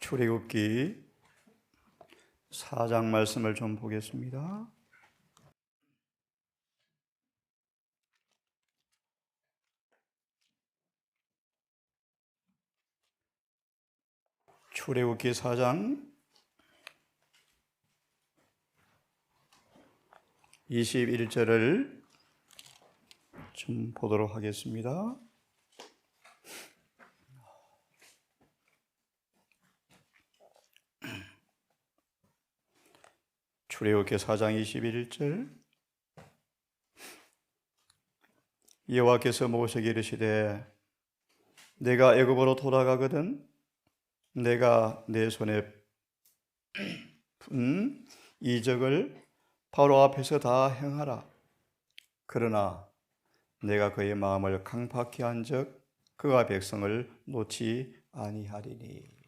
출애굽기 4장 말씀을 좀 보겠습니다. 출애굽기 4장 21절을 좀 보도록 하겠습니다. 출애굽기 4장 21절 여호와께서 모세에게 이르시되 내가 애굽으로 돌아가거든 내가 내 손에 푼 이적을 바로 앞에서 다 행하라. 그러나 내가 그의 마음을 강팍히 한즉 그가 백성을 놓지 아니하리니.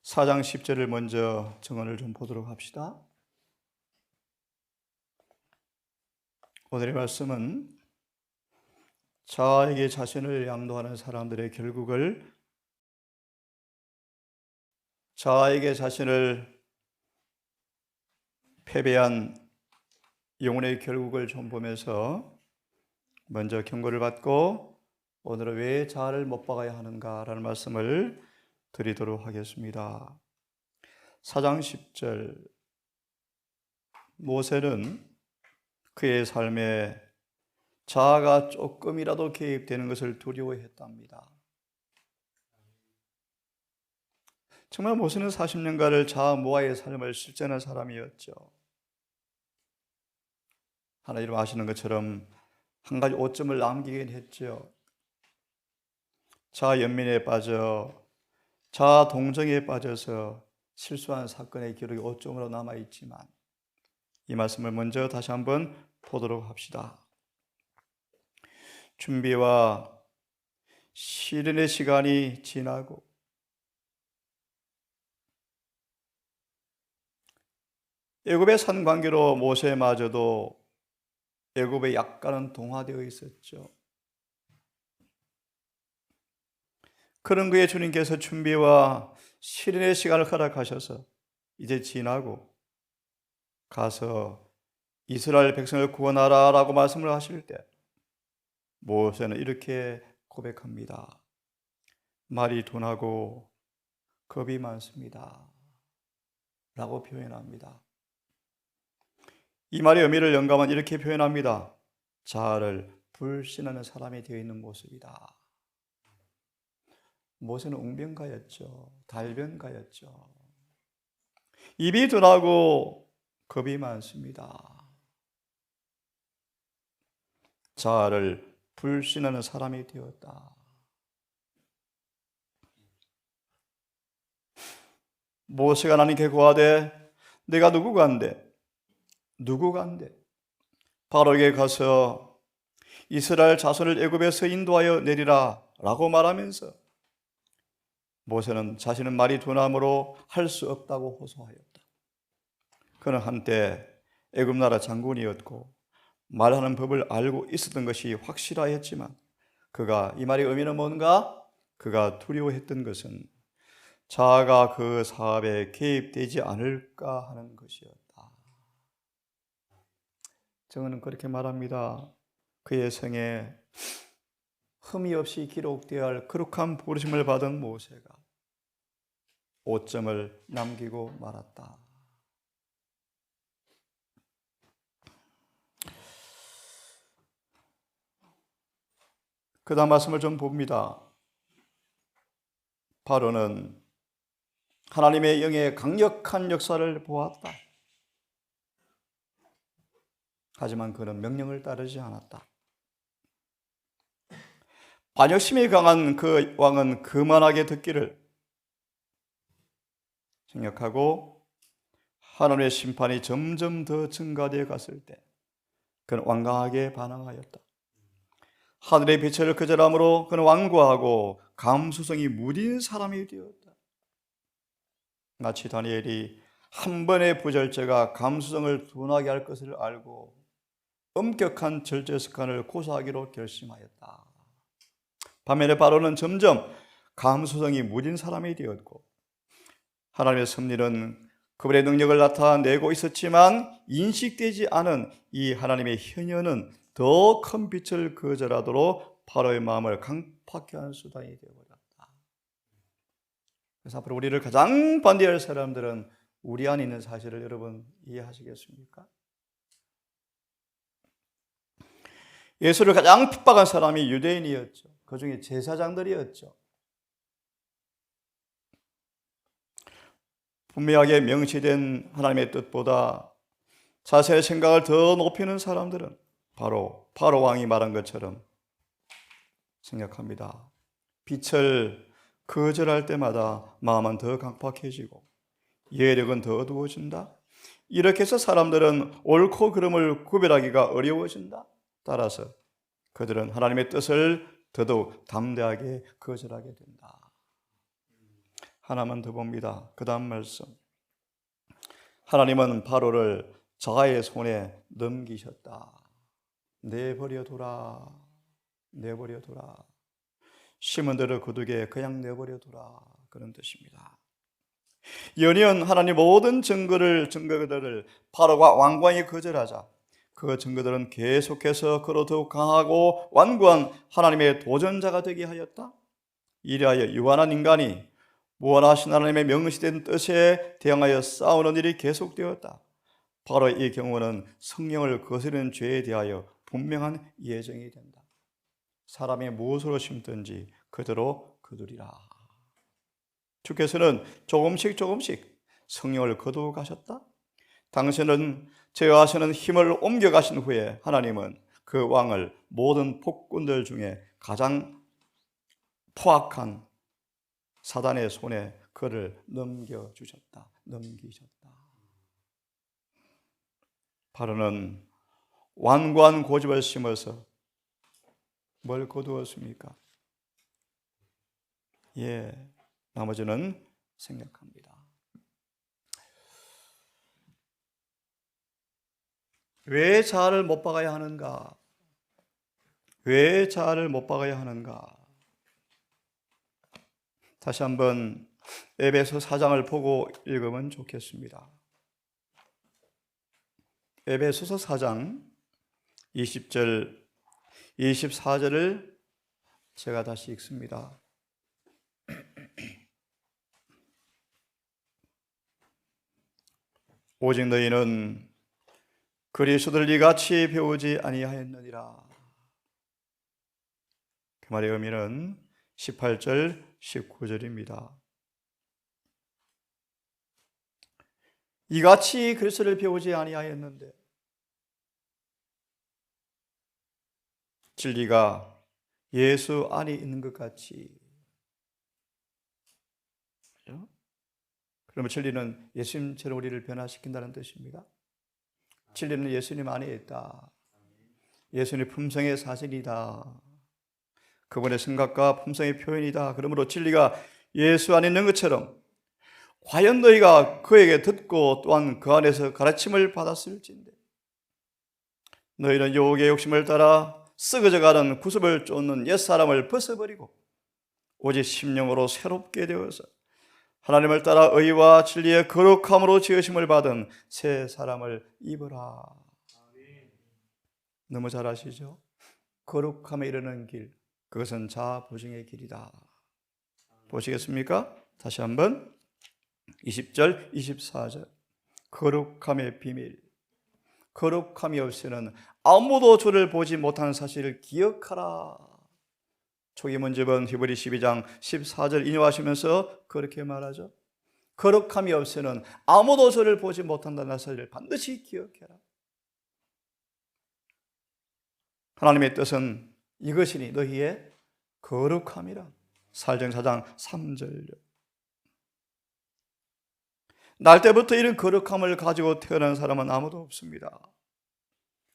4장 10절을 먼저 정언을 좀 보도록 합시다. 오늘의 말씀은 자아에게 자신을 양도하는 사람들의 결국을 자아에게 자신을 패배한 영혼의 결국을 좀 보면서 먼저 경고를 받고 오늘은 왜 자아를 못 박아야 하는가라는 말씀을 드리도록 하겠습니다. 4장 10절 모세는 그의 삶에 자아가 조금이라도 개입되는 것을 두려워했답니다. 정말 모세는 40년간을 자아 모아의 삶을 실천한 사람이었죠. 하나님 아시는 것처럼 한 가지 오점을 남기긴 했죠. 자아 연민에 빠져 자아 동정에 빠져서 실수한 사건의 기록이 오점으로 남아있지만 이 말씀을 먼저 다시 한번 보도록 합시다. 준비와 실현의 시간이 지나고 애굽의 산관계로 모세마저도 애굽에 약간은 동화되어 있었죠. 그런 그의 주님께서 준비와 실현의 시간을 허락하셔서 이제 지나고 가서 이스라엘 백성을 구원하라 라고 말씀을 하실 때 모세는 이렇게 고백합니다. 말이 둔하고 겁이 많습니다 라고 표현합니다. 이 말의 의미를 영감은 이렇게 표현합니다. 자아를 불신하는 사람이 되어 있는 모습이다. 모세는 웅변가였죠. 달변가였죠. 입이 둔하고 겁이 많습니다. 자아를 불신하는 사람이 되었다. 모세가 하나님께 고하되 내가 누구간데 바로에게 가서 이스라엘 자손을 애굽에서 인도하여 내리라 라고 말하면서 모세는 자신은 말이 둔함으로 할 수 없다고 호소하였다. 그는 한때 애굽 나라 장군이었고 말하는 법을 알고 있었던 것이 확실하였지만 그가 이 말의 의미는 뭔가? 그가 두려워했던 것은 자아가 그 사업에 개입되지 않을까 하는 것이었다. 저는 그렇게 말합니다. 그의 생에 흠이 없이 기록되어야 할 거룩한 부르심을 받은 모세가 오점을 남기고 말았다. 그 다음 말씀을 좀 봅니다. 바로는 하나님의 영의 강력한 역사를 보았다. 하지만 그는 명령을 따르지 않았다. 반역심이 강한 그 왕은 거만하게 듣기를 생각하고 하나님의 심판이 점점 더 증가되어 갔을 때 그는 완강하게 반항하였다. 하늘의 빛을 거절함으로 그는 완고하고 감수성이 무딘 사람이 되었다. 마치 다니엘이 한 번의 부절제가 감수성을 둔하게 할 것을 알고 엄격한 절제 습관을 고수하기로 결심하였다. 반면에 바로는 점점 감수성이 무딘 사람이 되었고 하나님의 섭리는 그분의 능력을 나타내고 있었지만 인식되지 않은 이 하나님의 현현은 더 큰 빛을 거절하도록 바로의 마음을 강팍케 하는 수단이 되어버렸다. 그래서 앞으로 우리를 가장 반대할 사람들은 우리 안에 있는 사실을 여러분 이해하시겠습니까? 예수를 가장 핍박한 사람이 유대인이었죠. 그 중에 제사장들이었죠. 분명하게 명시된 하나님의 뜻보다 자신의 생각을 더 높이는 사람들은 바로 바로 왕이 말한 것처럼 생각합니다. 빛을 거절할 때마다 마음은 더 강팍해지고 예력은 더 어두워진다. 이렇게 해서 사람들은 옳고 그름을 구별하기가 어려워진다. 따라서 그들은 하나님의 뜻을 더더욱 담대하게 거절하게 된다. 하나만 더 봅니다. 그 다음 말씀. 하나님은 바로를 자의 손에 넘기셨다. 내버려둬라. 내버려둬라. 심은 대로 거두게 그냥 내버려둬라. 그런 뜻입니다. 연이은 하나님 모든 증거들을 바로가 완고하게 거절하자 그 증거들은 계속해서 그로 더욱 강하고 완고한 하나님의 도전자가 되게 하였다. 이리하여 유한한 인간이 무한하신 하나님의 명시된 뜻에 대항하여 싸우는 일이 계속되었다. 바로 이 경우는 성령을 거스르는 죄에 대하여 분명한 예정이 된다. 사람이 무엇으로 심든지 그대로 거두리라. 주께서는 조금씩 성령을 거두어 가셨다. 당신은 제어하시는 힘을 옮겨가신 후에 하나님은 그 왕을 모든 폭군들 중에 가장 포악한 사단의 손에 그를 넘기셨다. 바로는 완고한 고집을 심어서 뭘 거두었습니까? 나머지는 생략합니다. 왜 자아를 못 박아야 하는가? 왜 자아를 못 박아야 하는가? 다시 한번 에베소 4장을 보고 읽으면 좋겠습니다. 에베소서 4장 20절, 24절을 제가 다시 읽습니다. 오직 너희는 그리스도를 이같이 배우지 아니하였느니라. 그 말의 의미는 18절, 19절입니다. 이같이 그리스도를 배우지 아니하였는데 진리가 예수 안에 있는 것 같이. 그러면 진리는 예수님처럼 우리를 변화시킨다는 뜻입니다. 진리는 예수님 안에 있다. 예수님의 품성의 사실이다. 그분의 생각과 품성의 표현이다. 그러므로 진리가 예수 안에 있는 것처럼 과연 너희가 그에게 듣고 또한 그 안에서 가르침을 받았을진데 너희는 유혹의 욕심을 따라 썩어져가는 구습을 쫓는 옛사람을 벗어버리고 오직 심령으로 새롭게 되어서 하나님을 따라 의와 진리의 거룩함으로 지으심을 받은 새 사람을 입으라. 너무 잘 아시죠? 거룩함에 이르는 길, 그것은 자아 보증의 길이다. 보시겠습니까? 다시 한번 20절, 24절. 거룩함의 비밀. 거룩함이 없이는 아무도 주를 보지 못하는 사실을 기억하라. 초기 문집은 히브리 12장 14절 인용하시면서 그렇게 말하죠. 거룩함이 없이는 아무도 주를 보지 못한다는 사실을 반드시 기억해라. 하나님의 뜻은 이것이니 너희의 거룩함이라. 사도행 4장 3절. 날 때부터 이런 거룩함을 가지고 태어난 사람은 아무도 없습니다.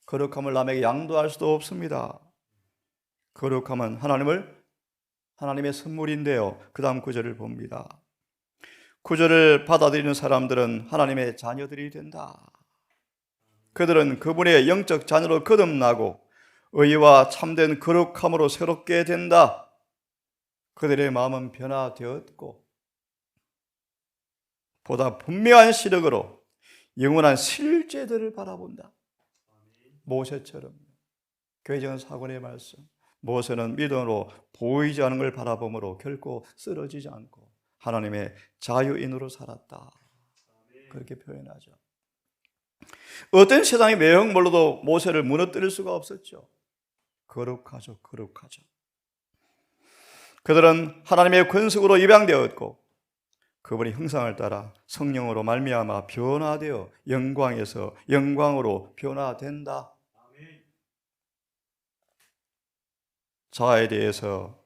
거룩함을 남에게 양도할 수도 없습니다. 거룩함은 하나님의 선물인데요. 그 다음 구절을 봅니다. 구절을 받아들이는 사람들은 하나님의 자녀들이 된다. 그들은 그분의 영적 자녀로 거듭나고 의와 참된 거룩함으로 새롭게 된다. 그들의 마음은 변화되었고 보다 분명한 시력으로 영원한 실제들을 바라본다. 모세처럼. 교회적인 사관의 말씀. 모세는 믿음으로 보이지 않는 걸 바라보므로 결코 쓰러지지 않고 하나님의 자유인으로 살았다. 그렇게 표현하죠. 어떤 세상의 매형물로도 모세를 무너뜨릴 수가 없었죠. 거룩하죠. 거룩하죠. 그들은 하나님의 권속으로 입양되었고 그분의 형상을 따라 성령으로 말미암아 변화되어 영광에서 영광으로 변화된다. 자아에 대해서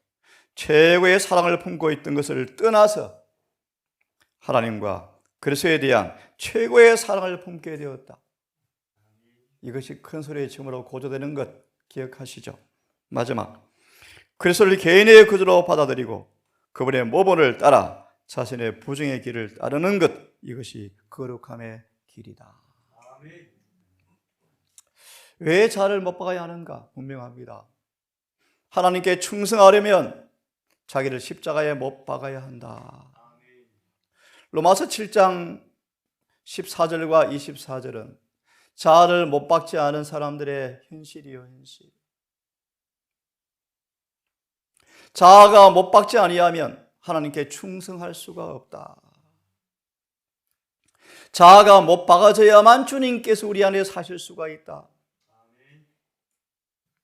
최고의 사랑을 품고 있던 것을 떠나서 하나님과 그리스도에 대한 최고의 사랑을 품게 되었다. 이것이 큰 소리의 증거로 고조되는 것 기억하시죠? 마지막, 그리스도를 개인의 구주로 받아들이고 그분의 모본을 따라 자신의 부정의 길을 따르는 것, 이것이 거룩함의 길이다. 왜 자아를 못 박아야 하는가? 분명합니다. 하나님께 충성하려면 자기를 십자가에 못 박아야 한다. 로마서 7장 14절과 24절은 자아를 못 박지 않은 사람들의 현실이요, 현실. 자아가 못 박지 아니하면 하나님께 충성할 수가 없다. 자아가 못 박아져야만 주님께서 우리 안에 사실 수가 있다.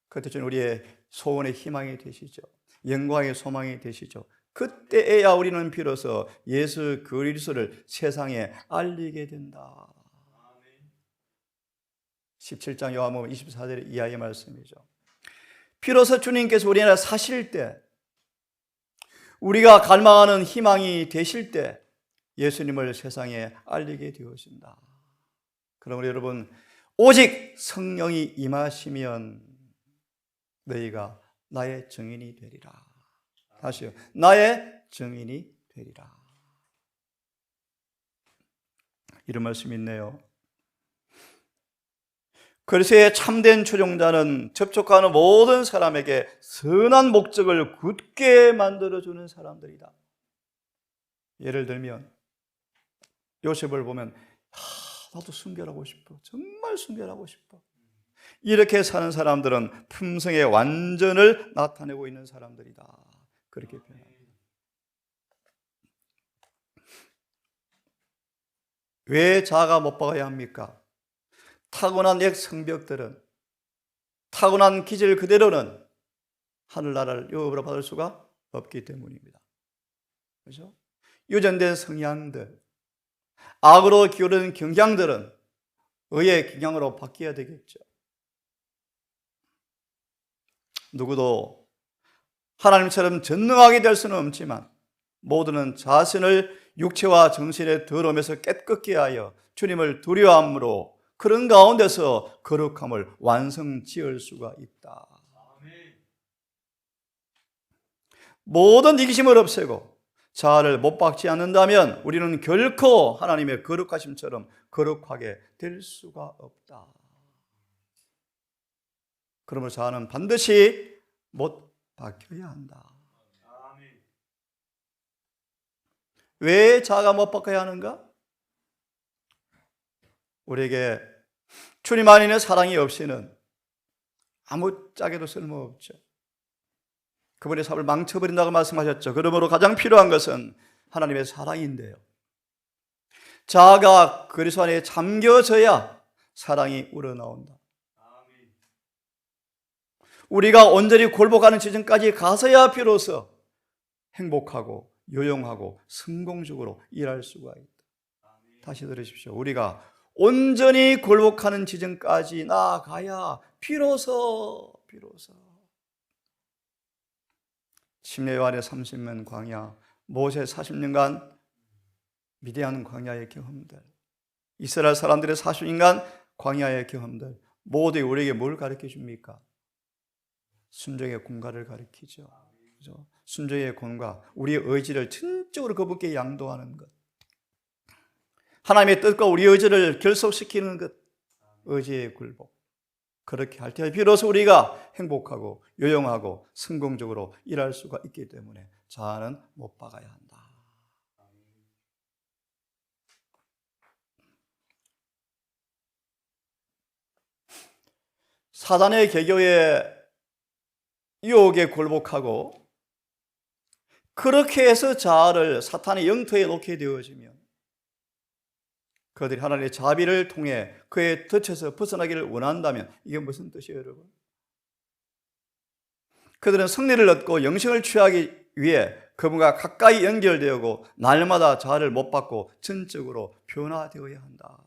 그때 우리의 소원의 희망이 되시죠. 영광의 소망이 되시죠. 그때에야 우리는 비로소 예수 그리스도를 세상에 알리게 된다. 17장 요한복음 24절 이하의 말씀이죠. 비로소 주님께서 우리 안에 사실 때, 우리가 갈망하는 희망이 되실 때 예수님을 세상에 알리게 되어진다. 그러므로 여러분, 오직 성령이 임하시면 너희가 나의 증인이 되리라. 다시요. 나의 증인이 되리라. 이런 말씀이 있네요. 그리스도의 참된 초종자는 접촉하는 모든 사람에게 선한 목적을 굳게 만들어주는 사람들이다. 예를 들면 요셉을 보면 나도 순결하고 싶어. 정말 순결하고 싶어. 이렇게 사는 사람들은 품성의 완전을 나타내고 있는 사람들이다. 그렇게 표현합니다. 왜 자아가 못 박아야 합니까? 타고난 옛 성벽들은, 타고난 기질 그대로는 하늘나라를 유업으로 받을 수가 없기 때문입니다. 그렇죠? 유전된 성향들, 악으로 기울는 경향들은 의의 경향으로 바뀌어야 되겠죠. 누구도 하나님처럼 전능하게 될 수는 없지만 모두는 자신을 육체와 정신의 더러움에서 깨끗게 하여 주님을 두려워함으로 그런 가운데서 거룩함을 완성지을 수가 있다. 모든 이기심을 없애고 자아를 못 박지 않는다면 우리는 결코 하나님의 거룩하심처럼 거룩하게 될 수가 없다. 그러므로 자아는 반드시 못 박혀야 한다. 왜 자아가 못 박혀야 하는가? 우리에게 주님 안에 사랑이 없이는 아무짝에도 쓸모없죠. 그분의 삶을 망쳐버린다고 말씀하셨죠. 그러므로 가장 필요한 것은 하나님의 사랑인데요. 자아가 그리스도 안에 잠겨져야 사랑이 우러나온다. 우리가 온전히 굴복하는 지점까지 가서야 비로소 행복하고 요용하고 성공적으로 일할 수가 있다. 다시 들으십시오. 우리가 온전히 굴복하는 지점까지 나아가야 비로소 침례요한의 30년 광야, 모세 40년간 미디안 광야의 경험들, 이스라엘 사람들의 40년간 광야의 경험들, 모두 우리에게 뭘 가르쳐 줍니까? 순종의 공과를 가르치죠. 그렇죠? 순종의 공과, 우리의 의지를 전적으로 그분께 양도하는 것, 하나님의 뜻과 우리 의지를 결속시키는 것, 의지의 굴복. 그렇게 할 때 비로소 우리가 행복하고 요영하고 성공적으로 일할 수가 있기 때문에 자아는 못 박아야 한다. 사단의 계교에 유혹에 굴복하고 그렇게 해서 자아를 사탄의 영토에 놓게 되어지면 그들이 하나님의 자비를 통해 그의 덫에서 벗어나기를 원한다면 이게 무슨 뜻이에요, 여러분? 그들은 승리를 얻고 영생을 취하기 위해 그분과 가까이 연결되고 날마다 자아를 못 받고 전적으로 변화되어야 한다.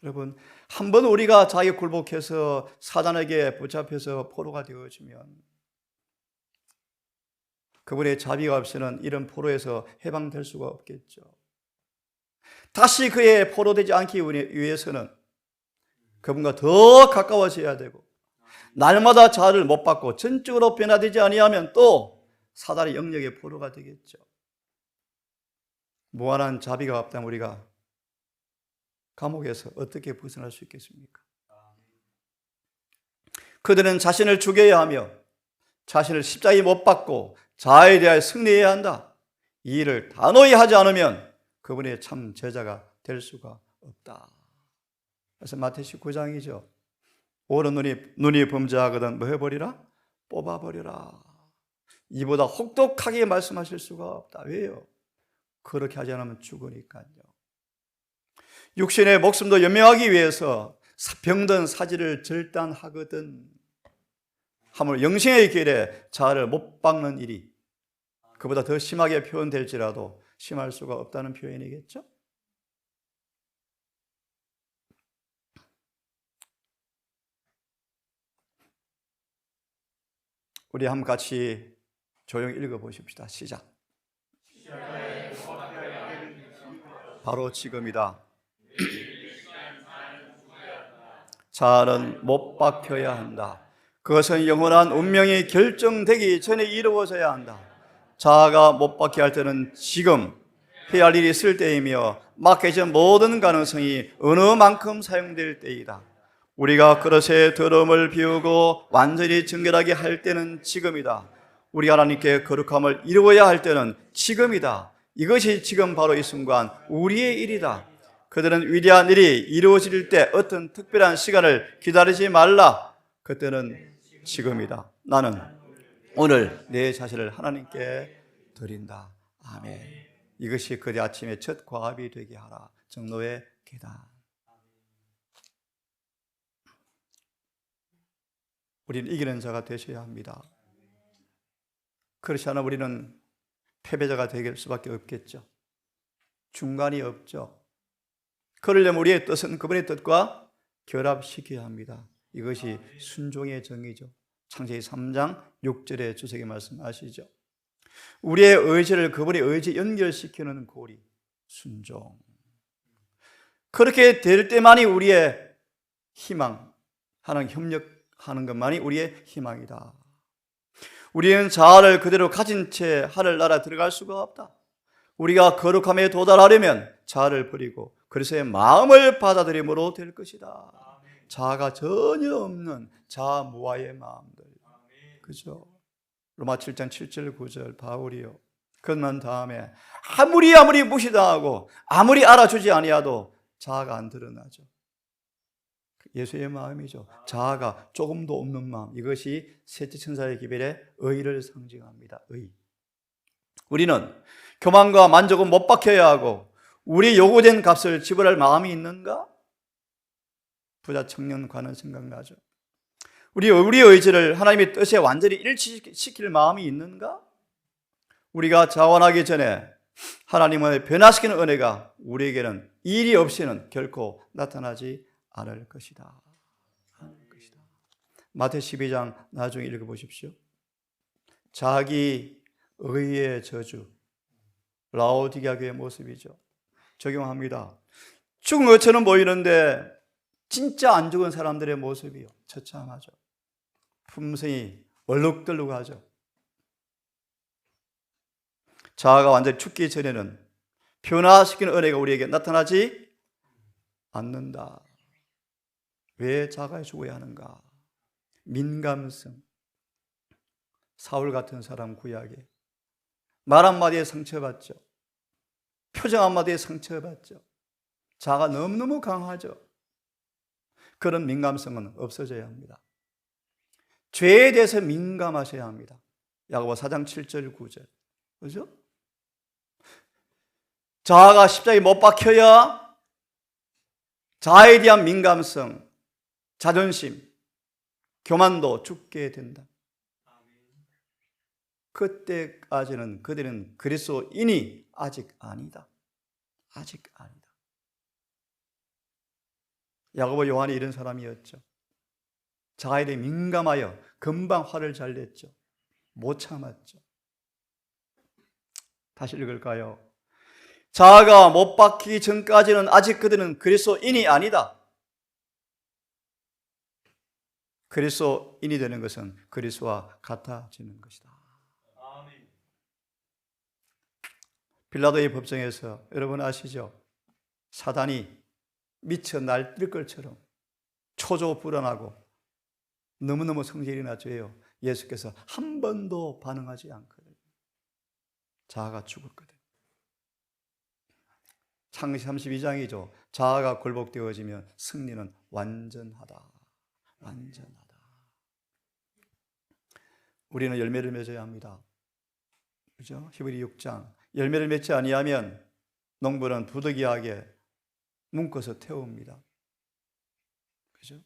여러분, 한번 우리가 자기에 굴복해서 사단에게 붙잡혀서 포로가 되어지면 그분의 자비가 없이는 이런 포로에서 해방될 수가 없겠죠. 다시 그의 포로되지 않기 위해서는 그분과 더 가까워져야 되고 날마다 자아를 못 받고 전적으로 변화되지 아니하면 또 사단의 영역의 포로가 되겠죠. 무한한 자비가 없다면 우리가 감옥에서 어떻게 벗어날 수 있겠습니까? 그들은 자신을 죽여야 하며 자신을 십자가에 못 박고 자아에 대하여 승리해야 한다. 이 일을 단호히 하지 않으면 그분의 참 제자가 될 수가 없다. 그래서 마태복음 19장이죠. 오른 눈이 범죄하거든 뭐 해버리라? 뽑아버리라. 이보다 혹독하게 말씀하실 수가 없다. 왜요? 그렇게 하지 않으면 죽으니까요. 육신의 목숨도 연명하기 위해서 병든 사지를 절단하거든 하물 영생의 길에 자아를 못 박는 일이 그보다 더 심하게 표현될지라도 심할 수가 없다는 표현이겠죠? 우리 한번 같이 조용히 읽어보십시다. 시작. 바로 지금이다. 자아는 못 박혀야 한다. 그것은 영원한 운명이 결정되기 전에 이루어져야 한다. 자아가 못 박혀야 할 때는 지금 해야 할 일이 있을 때이며 막혀진 모든 가능성이 어느 만큼 사용될 때이다. 우리가 그릇의 더러움을 비우고 완전히 정결하게 할 때는 지금이다. 우리가 하나님께 거룩함을 이루어야 할 때는 지금이다. 이것이 지금 바로 이 순간 우리의 일이다. 그들은 위대한 일이 이루어질 때 어떤 특별한 시간을 기다리지 말라. 그때는 지금이다. 나는 오늘 내 자신을 하나님께 드린다. 아멘. 이것이 그대 아침의 첫 과합이 되게 하라. 정로의 계단. 우리는 이기는 자가 되셔야 합니다. 그렇지 않으면 우리는 패배자가 될 수밖에 없겠죠. 중간이 없죠. 그러려면 우리의 뜻은 그분의 뜻과 결합시켜야 합니다. 이것이 순종의 정의죠. 창세기 3장 6절의 주석의 말씀 아시죠? 우리의 의지를 그분의 의지에 연결시키는 고리, 순종. 그렇게 될 때만이 우리의 희망, 하나님 협력하는 것만이 우리의 희망이다. 우리는 자아를 그대로 가진 채 하늘나라 들어갈 수가 없다. 우리가 거룩함에 도달하려면 자아를 버리고 그리스도의 마음을 받아들임으로 될 것이다. 자아가 전혀 없는 자아 무아의 마음들. 그죠? 로마 7장 7절 9절 바울이요. 그런 다음에 아무리 무시당하고 아무리 알아주지 아니하도 자아가 안 드러나죠. 예수의 마음이죠. 자아가 조금도 없는 마음. 이것이 셋째 천사의 기별의 의를 상징합니다. 의. 우리는 교만과 만족은 못 박혀야 하고 우리 요구된 값을 지불할 마음이 있는가? 부자 청년과는 생각나죠. 우리의 의지를 하나님의 뜻에 완전히 일치시킬 마음이 있는가? 우리가 자원하기 전에 하나님을 변화시키는 은혜가 우리에게는 일이 없이는 결코 나타나지 않을 것이다. 마태 12장 나중에 읽어보십시오. 자기 의의 저주, 라오디게아 교회의 모습이죠. 적용합니다. 죽은 것처럼 보이는데 진짜 안 죽은 사람들의 모습이요. 처참하죠. 품성이 얼룩덜룩하죠. 자아가 완전히 죽기 전에는 변화시키는 은혜가 우리에게 나타나지 않는다. 왜 자아가 죽어야 하는가? 민감성. 사울 같은 사람 구약에 말 한마디에 상처받죠. 표정 한마디에 상처받죠. 자아가 너무너무 강하죠. 그런 민감성은 없어져야 합니다. 죄에 대해서 민감하셔야 합니다. 야고보 4장 7절 9절. 그죠? 자아가 십자가에 못 박혀야 자아에 대한 민감성, 자존심, 교만도 죽게 된다. 그때까지는 그들은 그리스도인이 아직 아니다. 아직 아니다. 야고보 요한이 이런 사람이었죠. 자아에 대해 민감하여 금방 화를 잘 냈죠. 못 참았죠. 다시 읽을까요? 자아가 못 박히기 전까지는 아직 그들은 그리스도인이 아니다. 그리스도인이 되는 것은 그리스도와 같아지는 것이다. 빌라도의 법정에서 여러분 아시죠? 사단이 미쳐 날뛸 것처럼 초조불안하고 너무너무 성질이 낮아요. 예수께서 한 번도 반응하지 않거든요. 자아가 죽었거든요. 창세기 32장이죠. 자아가 굴복되어지면 승리는 완전하다. 완전하다. 우리는 열매를 맺어야 합니다. 그죠? 히브리 6장. 열매를 맺지 아니하면 농부는 부득이하게 묶어서 태웁니다. 그죠?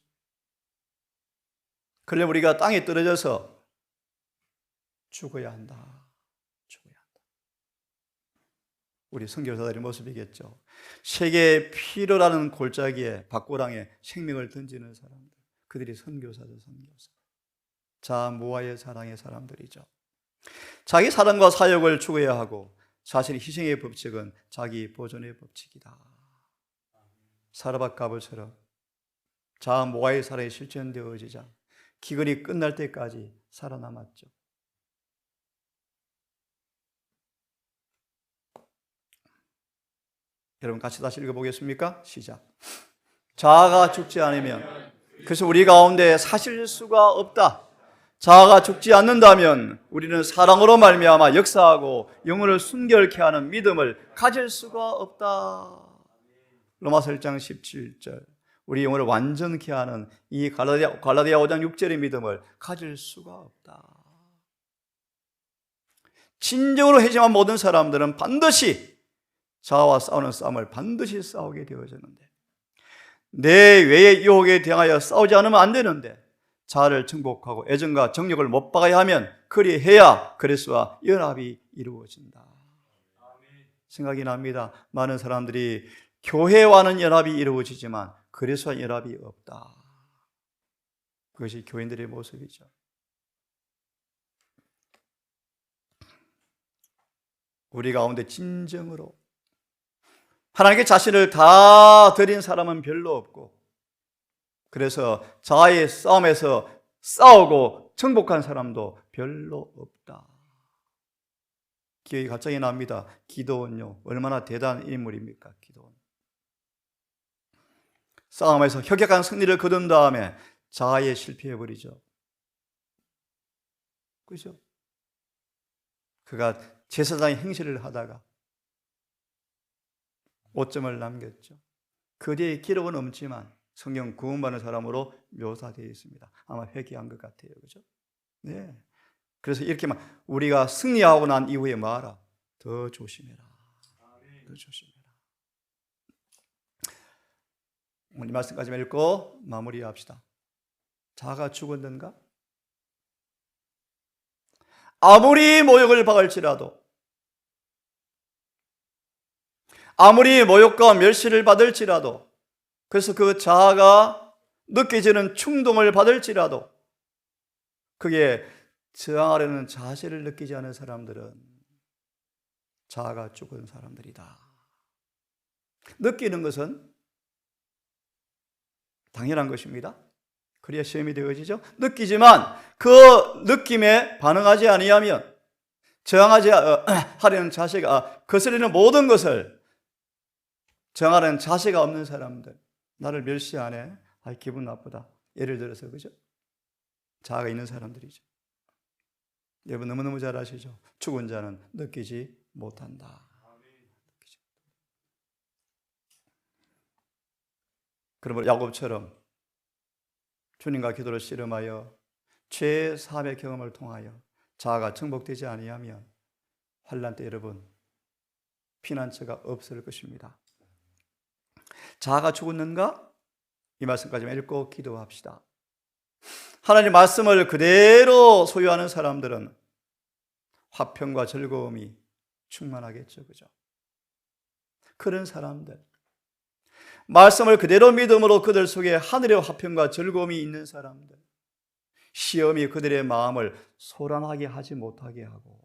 그래 우리가 땅에 떨어져서 죽어야 한다. 죽어야 한다. 우리 선교사들의 모습이겠죠. 세계의 필요라는 골짜기에 박고랑에 생명을 던지는 사람들. 그들이 선교사죠, 선교사. 자무와의 사랑의 사람들이죠. 자기 사랑과 사역을 추구해야 하고 자신의 희생의 법칙은 자기 보존의 법칙이다. 사르밧 가부처럼 자모아의 사랑이 실천되어지자 기근이 끝날 때까지 살아남았죠. 여러분 같이 다시 읽어보겠습니까? 시작. 자아가 죽지 않으면 그래서 우리 가운데 사실 수가 없다. 자아가 죽지 않는다면 우리는 사랑으로 말미암아 역사하고 영혼을 순결케 하는 믿음을 가질 수가 없다. 로마서 1장 17절. 우리 영혼을 완전케 하는 이 갈라디아 5장 6절의 믿음을 가질 수가 없다. 진정으로 회심한 모든 사람들은 반드시 자아와 싸우는 싸움을 반드시 싸우게 되어졌는데 내 외의 유혹에 대하여 싸우지 않으면 안 되는데 자아를 정복하고 애정과 정력을 못 박아야 하면 그리해야 그리스도와 연합이 이루어진다. 생각이 납니다. 많은 사람들이 교회와는 연합이 이루어지지만 그리스도와 연합이 없다. 그것이 교인들의 모습이죠. 우리 가운데 진정으로 하나님께 자신을 다 드린 사람은 별로 없고 그래서 자아의 싸움에서 싸우고 정복한 사람도 별로 없다. 기억이 갑자기 납니다. 기도원요. 얼마나 대단한 인물입니까? 기도원. 싸움에서 혁혁한 승리를 거둔 다음에 자아에 실패해버리죠. 그죠? 그가 제사장의 행실을 하다가 5점을 남겼죠. 그 뒤에 기록은 없지만 성경 구원받는 사람으로 묘사되어 있습니다. 아마 회개한 것 같아요. 그죠? 네. 그래서 이렇게만 우리가 승리하고 난 이후에 말아. 더 조심해라. 더 조심해라. 오늘 이 말씀까지 읽고 마무리합시다. 자아가 죽었는가? 아무리 모욕을 받을지라도 아무리 모욕과 멸시를 받을지라도 그래서 그 자아가 느껴지는 충동을 받을지라도 그게 저항하려는 자세를 느끼지 않은 사람들은 자아가 죽은 사람들이다. 느끼는 것은 당연한 것입니다. 그래야 시험이 되어지죠. 느끼지만 그 느낌에 반응하지 아니하면 저항하지 하려는 자세가 거스르는 모든 것을 저항하려는 자세가 없는 사람들 나를 멸시하네 기분 나쁘다. 예를 들어서, 그죠? 자아가 있는 사람들이죠. 여러분 너무너무 잘 아시죠? 죽은 자는 느끼지 못한다. 그러므로 야곱처럼 주님과 기도를 씨름하여 죄 사함의 경험을 통하여 자아가 정복되지 아니하면 환난 때 여러분 피난처가 없을 것입니다. 자아가 죽었는가? 이 말씀까지만 읽고 기도합시다. 하나님 말씀을 그대로 소유하는 사람들은 화평과 즐거움이 충만하겠죠. 그죠? 그런 사람들, 말씀을 그대로 믿음으로 그들 속에 하늘의 화평과 즐거움이 있는 사람들, 시험이 그들의 마음을 소란하게 하지 못하게 하고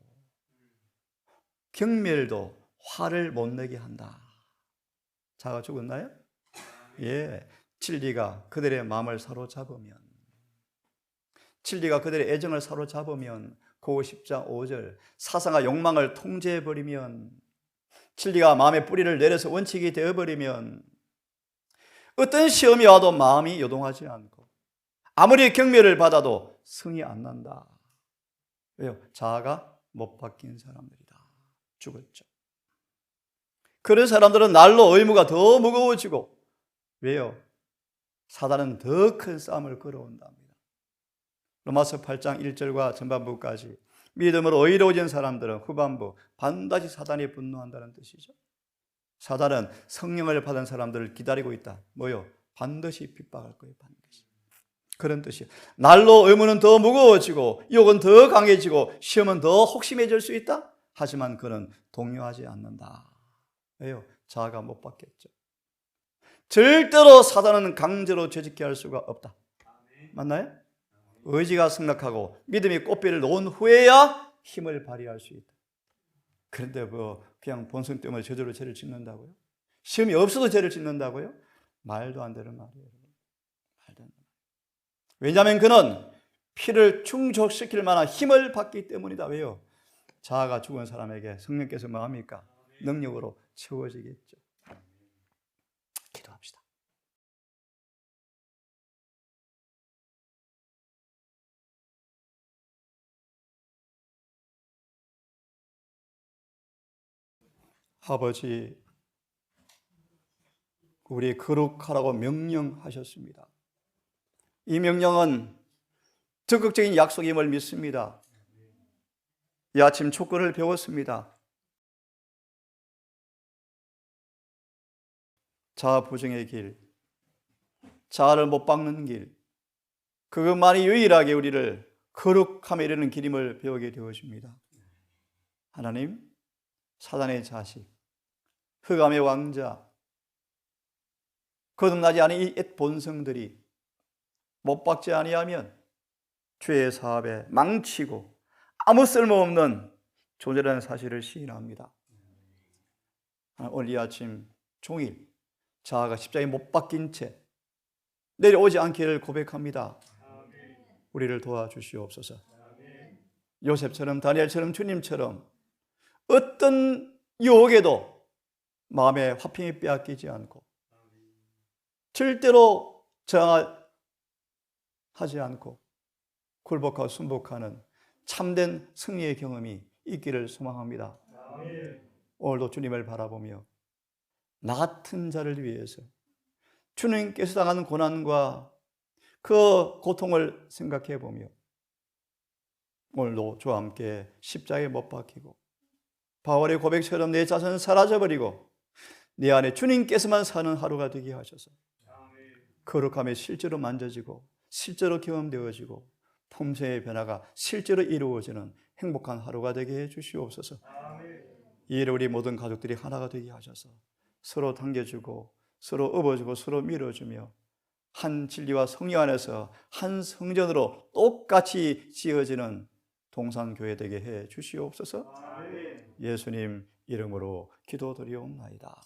경멸도 화를 못 내게 한다. 자아가 죽었나요? 예, 진리가 그들의 마음을 사로잡으면, 진리가 그들의 애정을 사로잡으면, 고 10장 5절 사상과 욕망을 통제해버리면, 진리가 마음의 뿌리를 내려서 원칙이 되어버리면 어떤 시험이 와도 마음이 요동하지 않고 아무리 경멸을 받아도 성이 안 난다. 왜요? 자아가 못 바뀐 사람들이다. 죽었죠. 그런 사람들은 날로 의무가 더 무거워지고, 왜요? 사단은 더 큰 싸움을 걸어온답니다. 로마서 8장 1절과 전반부까지 믿음으로 의로워진 사람들은 후반부 반드시 사단이 분노한다는 뜻이죠. 사단은 성령을 받은 사람들을 기다리고 있다. 뭐요? 반드시 핍박할 거예요. 반드시. 그런 뜻이에요. 날로 의무는 더 무거워지고 유혹은 더 강해지고 시험은 더 혹심해질 수 있다. 하지만 그는 동요하지 않는다. 왜요? 자아가 못 받겠죠. 절대로 사단은 강제로 죄짓게 할 수가 없다. 맞나요? 의지가 승낙하고 믿음이 꽃비를 놓은 후에야 힘을 발휘할 수 있다. 그런데 그냥 본성 때문에 저절로 죄를 짓는다고요? 시험이 없어도 죄를 짓는다고요? 말도 안 되는 말이에요. 말도 안 되는. 왜냐하면 그는 피를 충족시킬 만한 힘을 받기 때문이다. 왜요? 자아가 죽은 사람에게 성령께서 뭐합니까? 능력으로 채워지겠죠. 기도합시다. 아버지, 우리 거룩하라고 명령하셨습니다. 이 명령은 적극적인 약속임을 믿습니다. 이 아침 촉구를 배웠습니다. 자아 부정의 길, 자아를 못 박는 길, 그것만이 유일하게 우리를 거룩함에 이르는 길임을 배우게 되어집니다. 하나님, 사단의 자식, 흑암의 왕자, 거듭나지 않은 이 옛 본성들이 못 박지 아니하면 죄의 사업에 망치고 아무 쓸모없는 존재라는 사실을 시인합니다. 오늘 이 아침 종일 자아가 십자가에 못 박힌 채 내려오지 않기를 고백합니다. 우리를 도와주시옵소서. 요셉처럼 다니엘처럼 주님처럼 어떤 유혹에도 마음의 화평이 빼앗기지 않고 절대로 저항하지 않고 굴복하고 순복하는 참된 승리의 경험이 있기를 소망합니다. 오늘도 주님을 바라보며 나 같은 자를 위해서 주님께서 당하는 고난과 그 고통을 생각해 보며 오늘도 저와 함께 십자가에 못 박히고 바울의 고백처럼 내 자신은 사라져버리고 내 안에 주님께서만 사는 하루가 되게 하셔서 거룩함이 실제로 만져지고 실제로 경험되어지고 품새의 변화가 실제로 이루어지는 행복한 하루가 되게 해 주시옵소서. 이 일에 우리 모든 가족들이 하나가 되게 하셔서 서로 당겨주고 서로 업어주고 서로 밀어주며 한 진리와 성령 안에서 한 성전으로 똑같이 지어지는 동산교회 되게 해 주시옵소서. 예수님 이름으로 기도드리옵나이다.